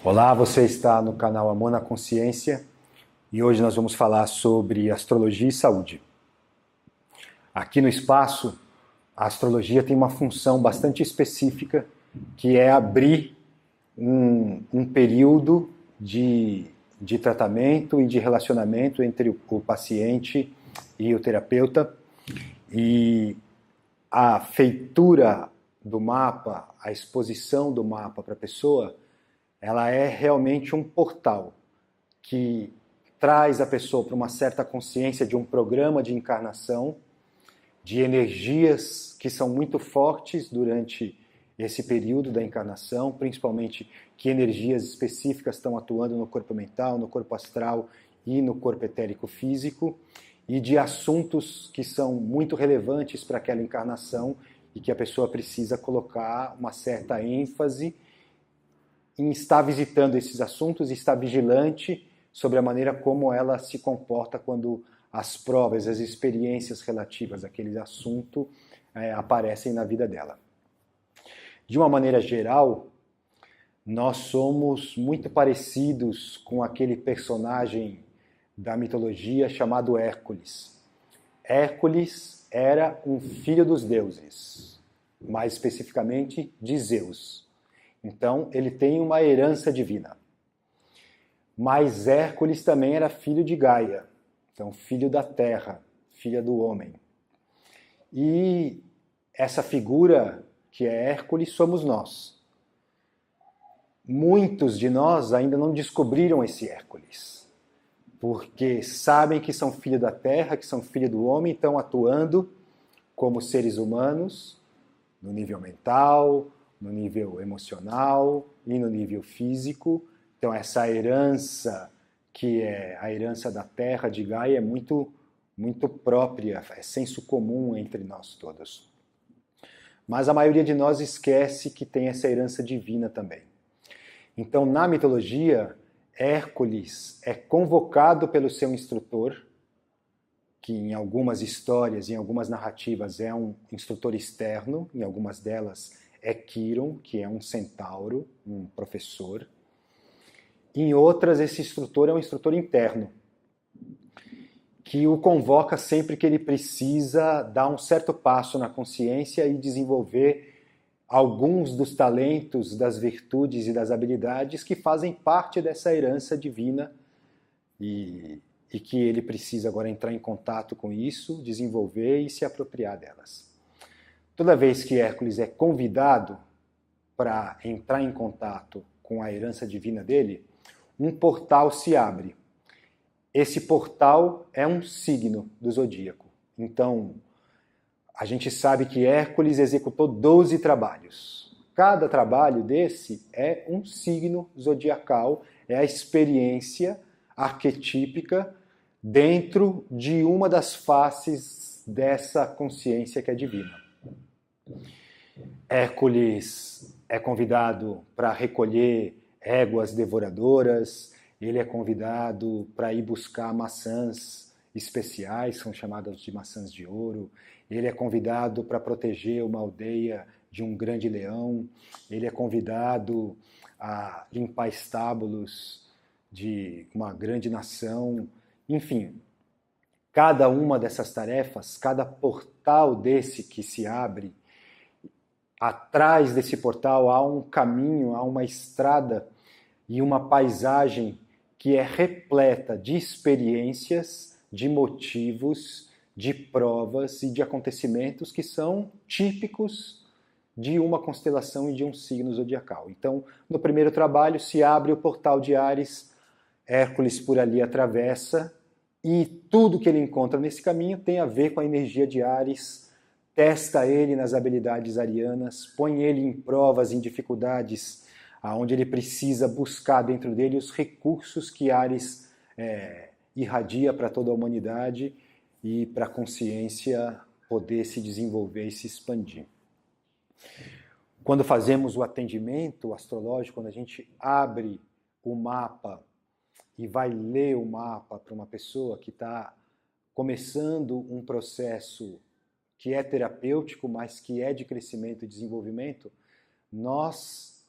Olá, você está no canal Amor na Consciência e hoje nós vamos falar sobre astrologia e saúde. Aqui no espaço, a astrologia tem uma função bastante específica, que é abrir um período de tratamento e de relacionamento entre o paciente e o terapeuta. E a feitura do mapa, a exposição do mapa para a pessoa, ela é realmente um portal que traz a pessoa para uma certa consciência de um programa de encarnação, de energias que são muito fortes durante esse período da encarnação, principalmente que energias específicas estão atuando no corpo mental, no corpo astral e no corpo etérico físico, e de assuntos que são muito relevantes para aquela encarnação e que a pessoa precisa colocar uma certa ênfase em estar visitando esses assuntos e estar vigilante sobre a maneira como ela se comporta quando as provas, as experiências relativas àquele assunto aparecem na vida dela. De uma maneira geral, nós somos muito parecidos com aquele personagem da mitologia chamado Hércules. Hércules era um filho dos deuses, mais especificamente de Zeus. Então, ele tem uma herança divina. Mas Hércules também era filho de Gaia, então filho da terra, filha do homem. E essa figura que é Hércules somos nós. Muitos de nós ainda não descobriram esse Hércules, porque sabem que são filho da terra, que são filho do homem, estão atuando como seres humanos, no nível mental, no nível emocional e no nível físico. Então essa herança, que é a herança da terra de Gaia, é muito própria, é senso comum entre nós todos. Mas a maioria de nós esquece que tem essa herança divina também. Então na mitologia, Hércules é convocado pelo seu instrutor, que em algumas histórias, em algumas narrativas é um instrutor externo, em algumas delas é Quiron, que é um centauro, um professor. Em outras, esse instrutor é um instrutor interno, que o convoca sempre que ele precisa dar um certo passo na consciência e desenvolver alguns dos talentos, das virtudes e das habilidades que fazem parte dessa herança divina e que ele precisa agora entrar em contato com isso, desenvolver e se apropriar delas. Toda vez que Hércules é convidado para entrar em contato com a herança divina dele, um portal se abre. Esse portal é um signo do zodíaco. Então, a gente sabe que Hércules executou 12 trabalhos. Cada trabalho desse é um signo zodiacal, é a experiência arquetípica dentro de uma das faces dessa consciência que é divina. Hércules é convidado para recolher éguas devoradoras, ele é convidado para ir buscar maçãs especiais, são chamadas de maçãs de ouro, ele é convidado para proteger uma aldeia de um grande leão, ele é convidado a limpar estábulos de uma grande nação, enfim. Cada uma dessas tarefas, cada portal desse que se abre, atrás desse portal há um caminho, há uma estrada e uma paisagem que é repleta de experiências, de motivos, de provas e de acontecimentos que são típicos de uma constelação e de um signo zodiacal. Então, no primeiro trabalho se abre o portal de Áries, Hércules por ali atravessa e tudo que ele encontra nesse caminho tem a ver com a energia de Áries, testa ele nas habilidades arianas, põe ele em provas, em dificuldades, onde ele precisa buscar dentro dele os recursos que Áries irradia para toda a humanidade e para a consciência poder se desenvolver e se expandir. Quando fazemos o atendimento astrológico, quando a gente abre o mapa e vai ler o mapa para uma pessoa que está começando um processo que é terapêutico, mas que é de crescimento e desenvolvimento, nós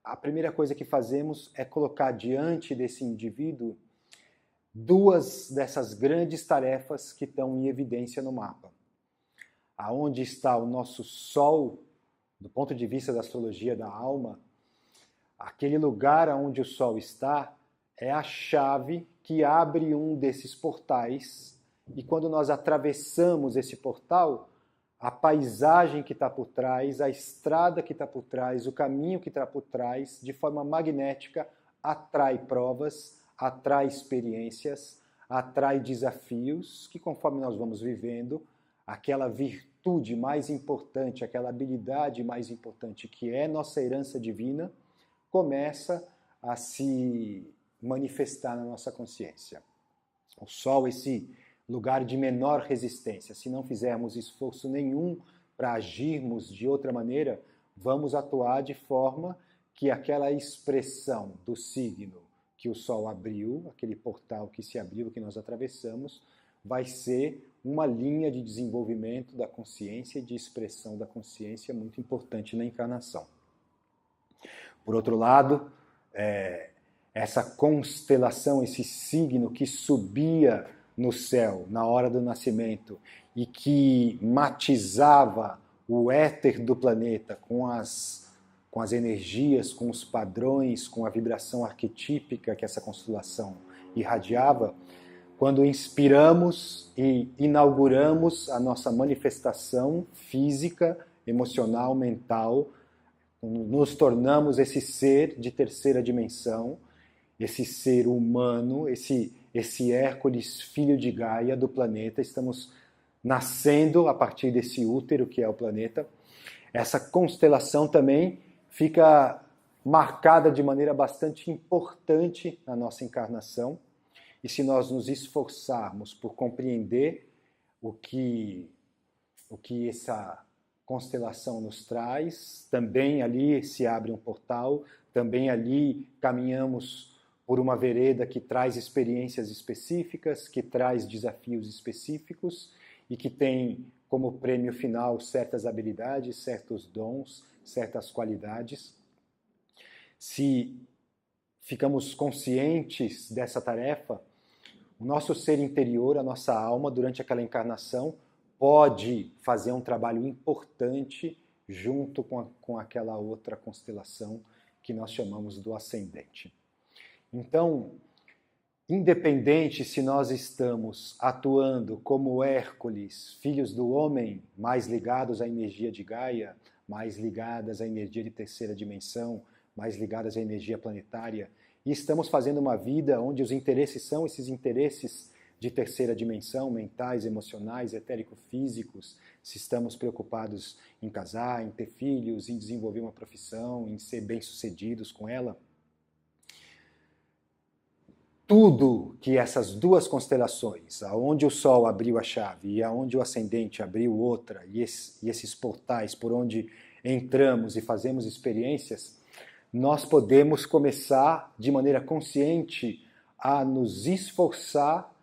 a primeira coisa que fazemos é colocar diante desse indivíduo duas dessas grandes tarefas que estão em evidência no mapa. Aonde está o nosso Sol, do ponto de vista da astrologia da alma, aquele lugar onde o Sol está é a chave que abre um desses portais, e quando nós atravessamos esse portal, a paisagem que está por trás, a estrada que está por trás, o caminho que está por trás, de forma magnética, atrai provas, atrai experiências, atrai desafios, que conforme nós vamos vivendo, aquela virtude mais importante, aquela habilidade mais importante que é nossa herança divina, começa a se manifestar na nossa consciência. O Sol, esse lugar de menor resistência, se não fizermos esforço nenhum para agirmos de outra maneira, vamos atuar de forma que aquela expressão do signo que o Sol abriu, aquele portal que se abriu, que nós atravessamos, vai ser uma linha de desenvolvimento da consciência e de expressão da consciência muito importante na encarnação. Por outro lado, essa constelação, esse signo que subia no céu na hora do nascimento e que matizava o éter do planeta com as energias, com os padrões, com a vibração arquetípica que essa constelação irradiava, quando inspiramos e inauguramos a nossa manifestação física, emocional, mental, nos tornamos esse ser de terceira dimensão, esse ser humano, esse Hércules, filho de Gaia do planeta, estamos nascendo a partir desse útero que é o planeta. Essa constelação também fica marcada de maneira bastante importante na nossa encarnação, e se nós nos esforçarmos por compreender o que essa constelação nos traz, também ali se abre um portal, também ali caminhamos por uma vereda que traz experiências específicas, que traz desafios específicos e que tem como prêmio final certas habilidades, certos dons, certas qualidades. Se ficamos conscientes dessa tarefa, o nosso ser interior, a nossa alma, durante aquela encarnação, pode fazer um trabalho importante junto com aquela outra constelação que nós chamamos do ascendente. Então, independente se nós estamos atuando como Hércules, filhos do homem, mais ligados à energia de Gaia, mais ligadas à energia de terceira dimensão, mais ligadas à energia planetária, e estamos fazendo uma vida onde os interesses são esses interesses de terceira dimensão, mentais, emocionais, etérico-físicos, se estamos preocupados em casar, em ter filhos, em desenvolver uma profissão, em ser bem-sucedidos com ela. Tudo que essas duas constelações, aonde o Sol abriu a chave e aonde o ascendente abriu outra, e esses portais por onde entramos e fazemos experiências, nós podemos começar de maneira consciente a nos esforçar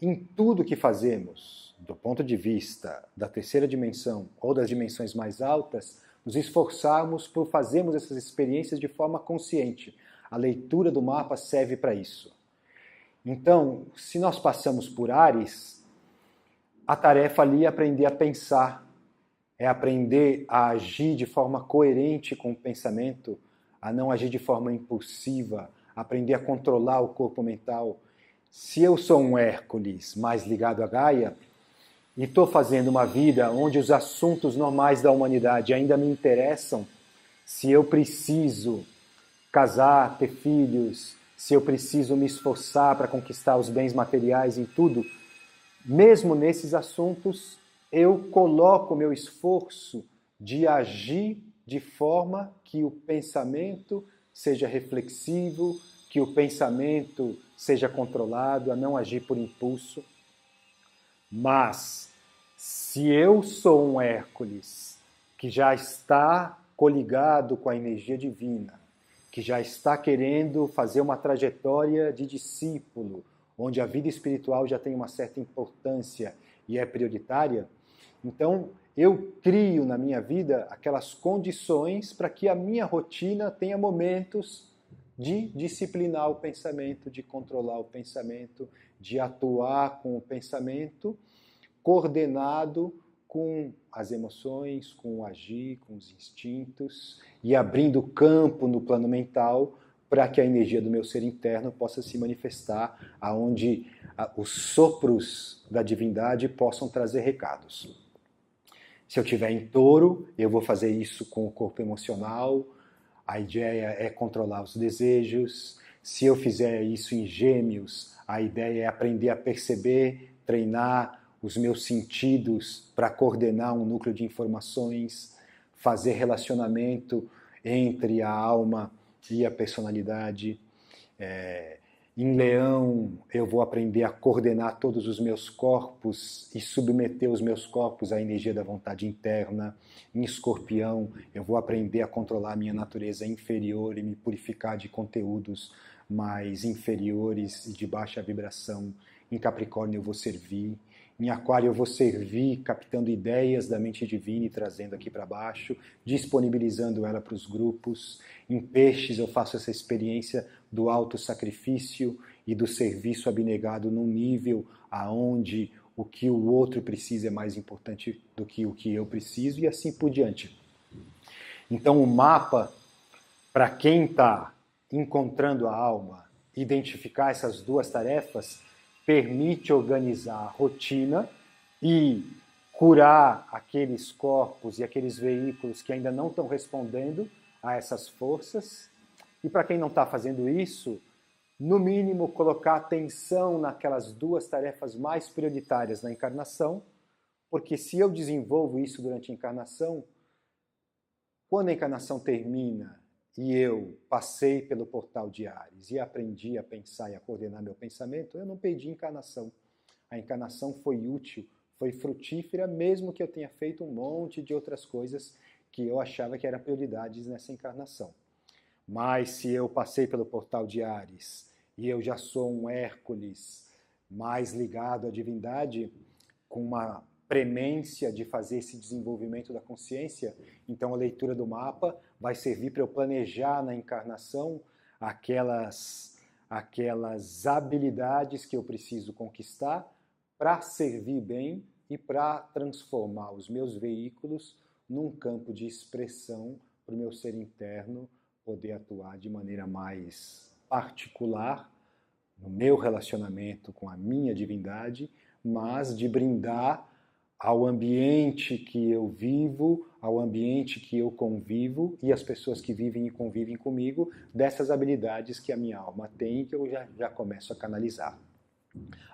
em tudo que fazemos, do ponto de vista da terceira dimensão ou das dimensões mais altas, nos esforçarmos por fazermos essas experiências de forma consciente. A leitura do mapa serve para isso. Então, se nós passamos por Áries, a tarefa ali é aprender a pensar, é aprender a agir de forma coerente com o pensamento, a não agir de forma impulsiva, aprender a controlar o corpo mental. Se eu sou um Hércules mais ligado a Gaia e estou fazendo uma vida onde os assuntos normais da humanidade ainda me interessam, se eu preciso casar, ter filhos, se eu preciso me esforçar para conquistar os bens materiais e tudo, mesmo nesses assuntos, eu coloco o meu esforço de agir de forma que o pensamento seja reflexivo, que o pensamento seja controlado, a não agir por impulso. Mas, se eu sou um Hércules que já está coligado com a energia divina, que já está querendo fazer uma trajetória de discípulo, onde a vida espiritual já tem uma certa importância e é prioritária, então eu crio na minha vida aquelas condições para que a minha rotina tenha momentos de disciplinar o pensamento, de controlar o pensamento, de atuar com o pensamento, coordenado com as emoções, com o agir, com os instintos, e abrindo campo no plano mental para que a energia do meu ser interno possa se manifestar aonde os sopros da divindade possam trazer recados. Se eu estiver em touro, eu vou fazer isso com o corpo emocional, a ideia é controlar os desejos. Se eu fizer isso em gêmeos, a ideia é aprender a perceber, treinar os meus sentidos para coordenar um núcleo de informações, fazer relacionamento entre a alma e a personalidade. Em Leão, eu vou aprender a coordenar todos os meus corpos e submeter os meus corpos à energia da vontade interna. Em Escorpião, eu vou aprender a controlar a minha natureza inferior e me purificar de conteúdos mais inferiores e de baixa vibração. Em Capricórnio, eu vou servir. Em Aquário, eu vou servir, captando ideias da mente divina e trazendo aqui para baixo, disponibilizando ela para os grupos. Em Peixes, eu faço essa experiência do autossacrifício e do serviço abnegado num nível aonde o que o outro precisa é mais importante do que o que eu preciso, e assim por diante. Então, o mapa, para quem está encontrando a alma, identificar essas duas tarefas, permite organizar a rotina e curar aqueles corpos e aqueles veículos que ainda não estão respondendo a essas forças. E para quem não está fazendo isso, no mínimo colocar atenção naquelas duas tarefas mais prioritárias na encarnação, porque se eu desenvolvo isso durante a encarnação, quando a encarnação termina e eu passei pelo portal de Áries e aprendi a pensar e a coordenar meu pensamento, eu não perdi a encarnação. A encarnação foi útil, foi frutífera, mesmo que eu tenha feito um monte de outras coisas que eu achava que eram prioridades nessa encarnação. Mas se eu passei pelo portal de Áries e eu já sou um Hércules mais ligado à divindade, com uma premência de fazer esse desenvolvimento da consciência, então a leitura do mapa vai servir para eu planejar na encarnação aquelas habilidades que eu preciso conquistar para servir bem e para transformar os meus veículos num campo de expressão para o meu ser interno poder atuar de maneira mais particular no meu relacionamento com a minha divindade, mas de brindar ao ambiente que eu vivo, ao ambiente que eu convivo e as pessoas que vivem e convivem comigo, dessas habilidades que a minha alma tem e que eu já começo a canalizar.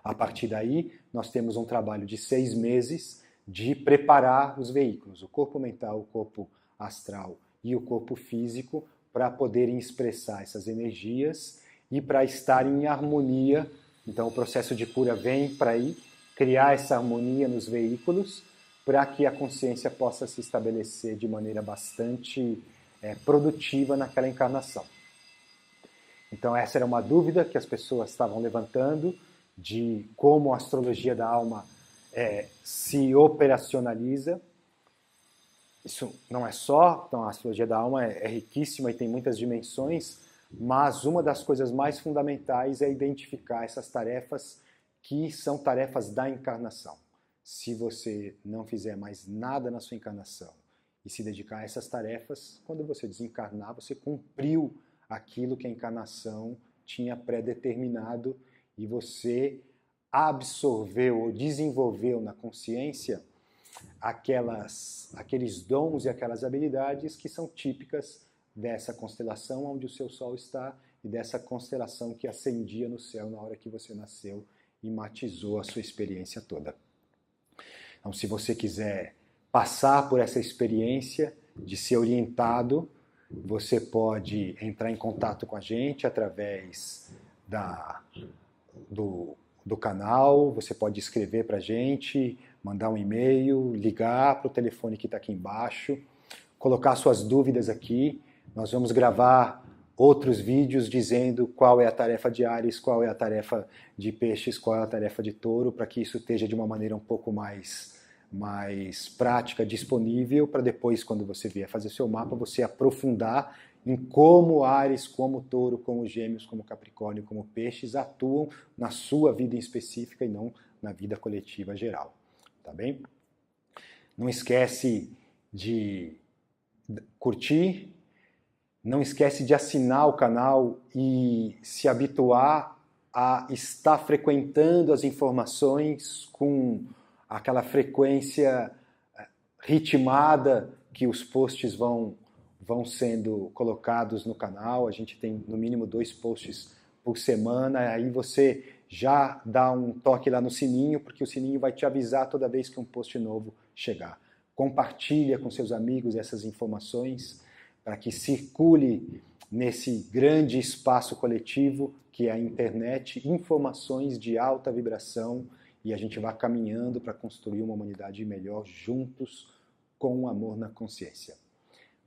A partir daí, nós temos um trabalho de 6 meses de preparar os veículos, o corpo mental, o corpo astral e o corpo físico, para poderem expressar essas energias e para estarem em harmonia. Então o processo de cura vem para aí criar essa harmonia nos veículos para que a consciência possa se estabelecer de maneira bastante produtiva naquela encarnação. Então essa era uma dúvida que as pessoas estavam levantando de como a astrologia da alma se operacionaliza. Isso não é só, então a astrologia da alma é riquíssima e tem muitas dimensões, mas uma das coisas mais fundamentais é identificar essas tarefas que são tarefas da encarnação. Se você não fizer mais nada na sua encarnação e se dedicar a essas tarefas, quando você desencarnar, você cumpriu aquilo que a encarnação tinha pré-determinado e você absorveu ou desenvolveu na consciência aqueles dons e aquelas habilidades que são típicas dessa constelação onde o seu Sol está e dessa constelação que ascendia no céu na hora que você nasceu e matizou a sua experiência toda. Então, se você quiser passar por essa experiência de ser orientado, você pode entrar em contato com a gente através do canal, você pode escrever para a gente, mandar um e-mail, ligar para o telefone que está aqui embaixo, colocar suas dúvidas aqui. Nós vamos gravar outros vídeos dizendo qual é a tarefa de Áries, qual é a tarefa de Peixes, qual é a tarefa de Touro, para que isso esteja de uma maneira um pouco mais mais prática disponível para depois, quando você vier fazer seu mapa, você aprofundar em como Áries, como Touro, como Gêmeos, como Capricórnio, como Peixes atuam na sua vida em específica e não na vida coletiva geral, tá bem? Não esquece de curtir, não esquece de assinar o canal e se habituar a estar frequentando as informações com aquela frequência ritmada que os posts vão sendo colocados no canal. A gente tem no mínimo 2 posts por semana, aí você já dá um toque lá no sininho, porque o sininho vai te avisar toda vez que um post novo chegar. Compartilha com seus amigos essas informações para que circule nesse grande espaço coletivo que é a internet, informações de alta vibração, e a gente vai caminhando para construir uma humanidade melhor juntos com o amor na consciência.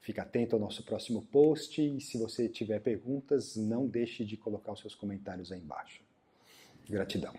Fica atento ao nosso próximo post e se você tiver perguntas, não deixe de colocar os seus comentários aí embaixo. Gratidão.